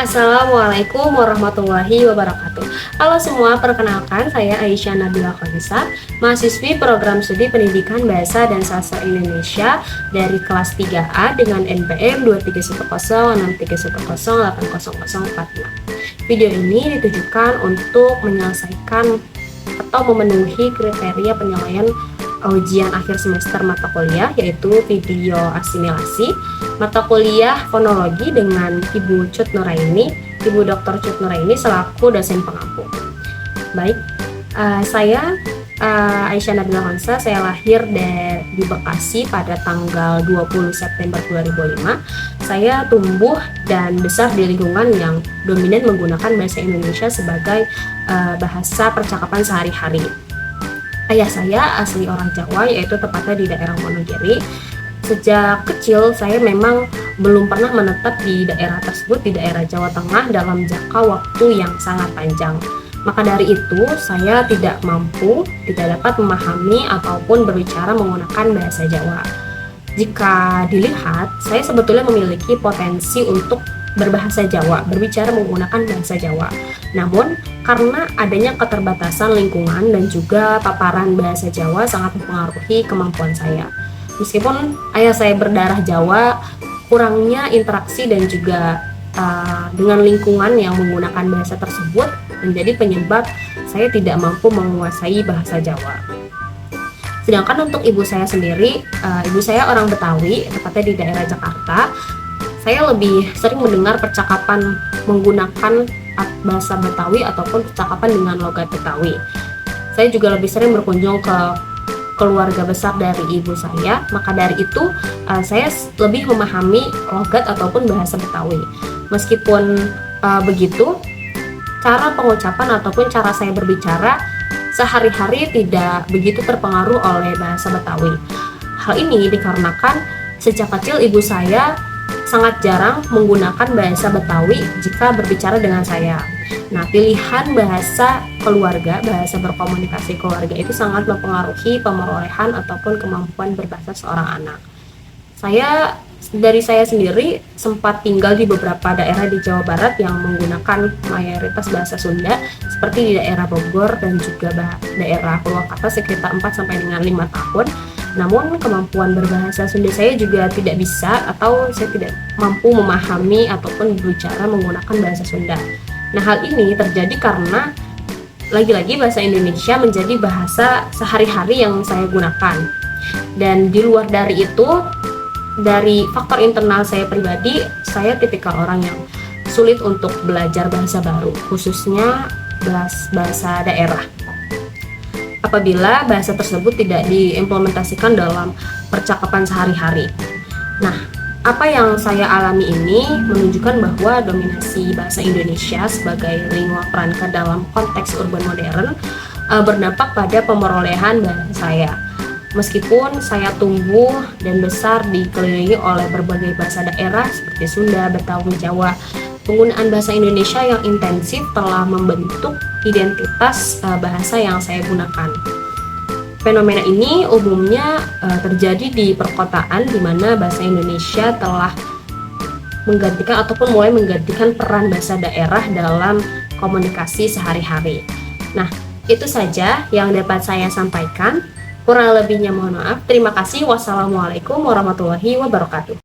Assalamualaikum warahmatullahi wabarakatuh. Halo semua, perkenalkan saya Aisyah Nabila Khonisa, mahasiswi program studi pendidikan bahasa dan sastra Indonesia dari kelas 3A dengan NPM 231063108046. Video ini ditujukan untuk menyelesaikan atau memenuhi kriteria penilaian ujian akhir semester mata kuliah, yaitu video asimilasi, mata kuliah fonologi dengan Ibu Cut Nuraini, Ibu Dr. Cut Nuraini selaku dosen pengampu. Baik, saya Aisyah Nabila Khonisa, saya lahir di Bekasi pada tanggal 20 September 2005. Saya tumbuh dan besar di lingkungan yang dominan menggunakan bahasa Indonesia sebagai bahasa percakapan sehari-hari. Ayah saya asli orang Jawa, yaitu tepatnya di daerah Wonogiri. Sejak kecil saya memang belum pernah menetap di daerah tersebut, di daerah Jawa Tengah, dalam jangka waktu yang sangat panjang. Maka dari itu saya tidak dapat memahami ataupun berbicara menggunakan bahasa Jawa. Jika dilihat, saya sebetulnya memiliki potensi untuk berbahasa Jawa, berbicara menggunakan bahasa Jawa. Namun, karena adanya keterbatasan lingkungan dan juga paparan bahasa Jawa sangat mempengaruhi kemampuan saya. Meskipun ayah saya berdarah Jawa, kurangnya interaksi dan juga dengan lingkungan yang menggunakan bahasa tersebut menjadi penyebab saya tidak mampu menguasai bahasa Jawa. Sedangkan untuk ibu saya sendiri, ibu saya orang Betawi, tepatnya di daerah Jakarta. Saya lebih sering mendengar percakapan menggunakan bahasa Betawi ataupun percakapan dengan logat Betawi. Saya juga lebih sering berkunjung ke keluarga besar dari ibu saya, maka dari itu saya lebih memahami logat ataupun bahasa Betawi. Meskipun begitu, cara pengucapan ataupun cara saya berbicara sehari-hari tidak begitu terpengaruh oleh bahasa Betawi. Hal ini dikarenakan sejak kecil ibu saya sangat jarang menggunakan bahasa Betawi jika berbicara dengan saya. Nah, pilihan bahasa keluarga, bahasa berkomunikasi keluarga itu sangat mempengaruhi pemerolehan ataupun kemampuan berbahasa seorang anak. Dari saya sendiri sempat tinggal di beberapa daerah di Jawa Barat yang menggunakan mayoritas bahasa Sunda, seperti di daerah Bogor dan juga daerah Purwakarta sekitar 4 sampai dengan 5 tahun. Namun kemampuan berbahasa Sunda saya juga tidak bisa, atau saya tidak mampu memahami ataupun berbicara menggunakan bahasa Sunda. Nah, hal ini terjadi karena lagi-lagi bahasa Indonesia menjadi bahasa sehari-hari yang saya gunakan. Dan di luar dari itu, dari faktor internal saya pribadi, saya tipikal orang yang sulit untuk belajar bahasa baru, khususnya bahasa daerah, apabila bahasa tersebut tidak diimplementasikan dalam percakapan sehari-hari. Nah, apa yang saya alami ini menunjukkan bahwa dominasi bahasa Indonesia sebagai lingua franca dalam konteks urban modern berdampak pada pemerolehan bahasa saya. Meskipun saya tumbuh dan besar dikelilingi oleh berbagai bahasa daerah seperti Sunda, Betawi, Jawa, penggunaan bahasa Indonesia yang intensif telah membentuk identitas bahasa yang saya gunakan. Fenomena ini umumnya terjadi di perkotaan, di mana bahasa Indonesia telah menggantikan ataupun mulai menggantikan peran bahasa daerah dalam komunikasi sehari-hari. Nah, itu saja yang dapat saya sampaikan. Kurang lebihnya mohon maaf. Terima kasih. Wassalamualaikum warahmatullahi wabarakatuh.